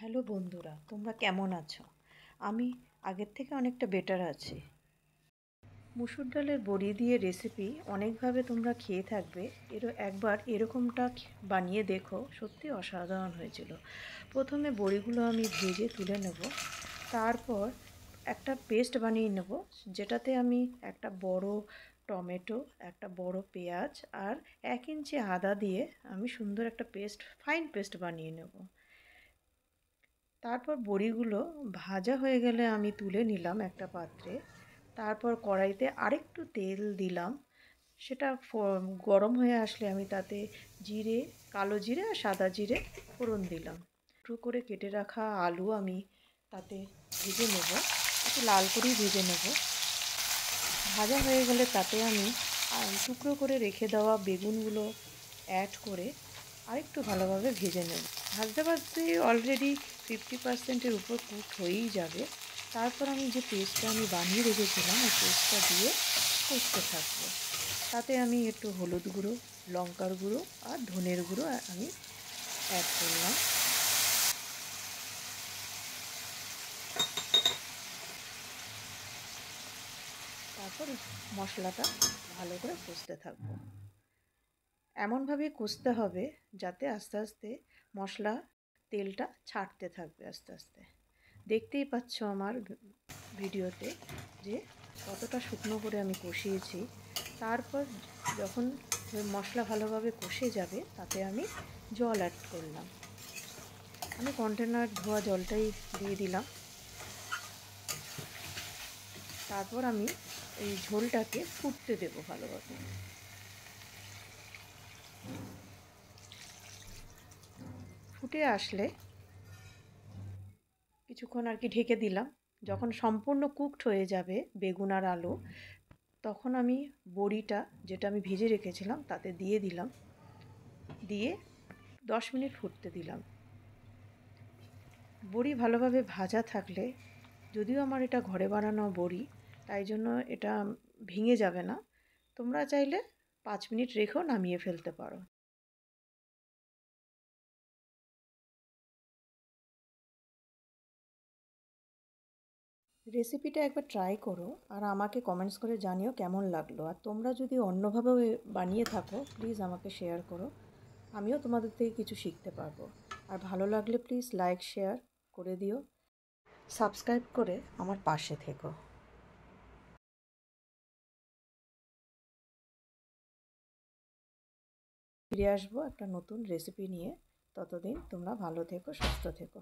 Hello বন্ধুরা, তোমরা কেমন আছো? আমি আগের থেকে অনেকটা বেটার আছি। মুসুর ডালের বড়ি দিয়ে রেসিপি অনেকভাবে তোমরা খেয়ে থাকবে। একবার এরকমটা বানিয়ে দেখো, সত্যি অসাধারণ হয়েছিল। প্রথমে বড়িগুলো আমি ভেজে তুলে নেব, তারপর একটা পেস্ট বানিয়ে নেব, যেটাতে আমি একটা বড় টমেটো, একটা বড় পেঁয়াজ আর 1 ইঞ্চি আদা দিয়ে আমি সুন্দর একটা ফাইন পেস্ট বানিয়ে নেব। তারপর বড়িগুলো ভাজা হয়ে গেলে আমি তুলে নিলাম একটা পাত্রে। তারপর কড়াইতে আরেকটু তেল দিলাম। সেটা গরম হয়ে আসলে আমি তাতে জিরে, কালো জিরে আর সাদা জিরে ফোড়ন দিলাম। টুকরো করে কেটে রাখা আলু আমি তাতে ভেজে নেব, একটু লাল করেই ভেজে নেব। ভাজা হয়ে গেলে তাতে আমি টুকরো করে রেখে দেওয়া বেগুনগুলো অ্যাড করে আরেকটু ভালোভাবে ভেজে নেব। ভাজতে ভাজতে অলরেডি 50%-এর উপর কুক হয়েই যাবে। তারপর আমি যে পেস্টটা আমি বানিয়ে রেখেছিলাম ওই পেস্টটা দিয়ে কষতে থাকবো। তাতে আমি একটু হলুদ গুঁড়ো, লঙ্কার গুঁড়ো আর ধনের গুঁড়ো আমি অ্যাড করলাম। তারপর মশলাটা ভালো করে কষতে থাকবো। এমনভাবে কষতে হবে যাতে আস্তে আস্তে মশলা তেলটা ছাড়তে থাকবে আস্তে আস্তে। দেখতেই পাচ্ছ আমার ভিডিওতে যে কতটা শুকনো করে আমি কষিয়েছি। তারপর যখন মশলা ভালোভাবে কষে যাবে তাতে আমি জল অ্যাড করলাম। আমি কন্টেনার ধোয়া জলটাই দিয়ে দিলাম। তারপর আমি এই ঝোলটাকে ফুটতে দেব ভালোভাবে। ফুটে আসলে কিছুক্ষণ আর কি ঢেকে দিলাম। যখন সম্পূর্ণ কুকড হয়ে যাবে বেগুন আর আলু, তখন আমি বড়িটা যেটা আমি ভেজে রেখেছিলাম তাতে দিয়ে দিলাম। দিয়ে 10 মিনিট ফুটতে দিলাম। বড়ি ভালোভাবে ভাজা থাকলে, যদিও আমার এটা ঘরে বানানো বড়ি, তাই জন্য এটা ভেঙে যাবে না। তোমরা চাইলে 5 মিনিট রেখেও নামিয়ে ফেলতে পারো। রেসিপিটা একবার ট্রাই করো আর আমাকে কমেন্টস করে জানিও কেমন লাগলো। আর তোমরা যদি অন্যভাবেও বানিয়ে থাকো প্লিজ আমাকে শেয়ার করো, আমিও তোমাদের থেকে কিছু শিখতে পারবো। আর ভালো লাগলে প্লিজ লাইক শেয়ার করে দিও, সাবস্ক্রাইব করে আমার পাশে থেকো। ফিরে আসবো একটা নতুন রেসিপি নিয়ে। ততদিন তোমরা ভালো থেকো, সুস্থ থেকো।